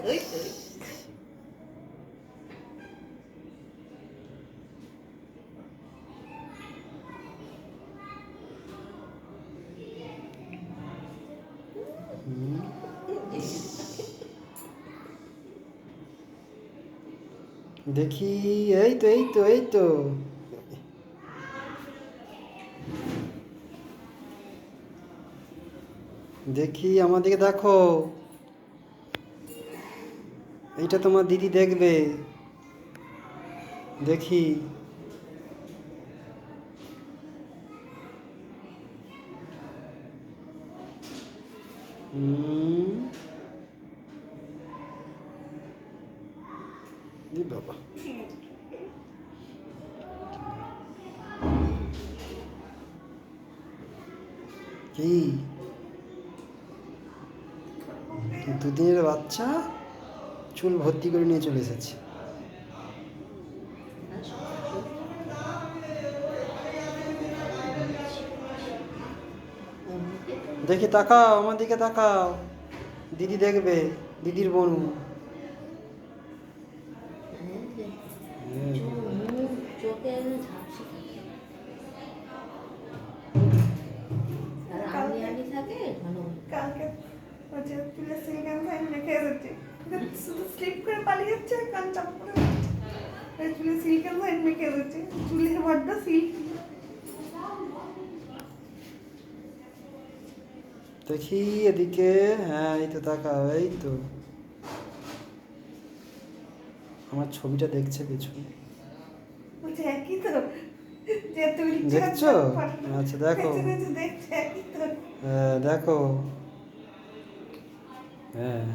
ওই তো দেখি, এই তো এই তো এই তো, দেখি আমার দিকে দেখো, এইটা তোমার দিদি দেখবে, দেখি। হুম, এ বাবা, কি দুদিনের বাচ্চা চুল ভর্তি করে নিয়ে চলে এসেছে। দেখি তাকাও, আমার দিকে তাকাও, দিদি দেখবে, দিদির বোন। মুখ চোখে ঝাপসে থাকে আর আনি আনি থাকে ঘন কালকে হচ্ছে চুলে সিলিকন ফাইন রেখে এসেছি, শুধু স্লিপ করে পালিয়ে যাচ্ছে, কান চাপ করে চুলে সিলিকন ফাইন রেখে এসেছি, চুলের বড্ড সিল্ক। দেখি এদিকে, হ্যাঁ এই তো তাকাও, এই তো আমার ছবিটা দেখছে পেছনে, বলছে একই তো, যে তুমি দেখছো? আচ্ছা দেখো, দেখছে একই তো। হ্যাঁ দেখো, হ্যাঁ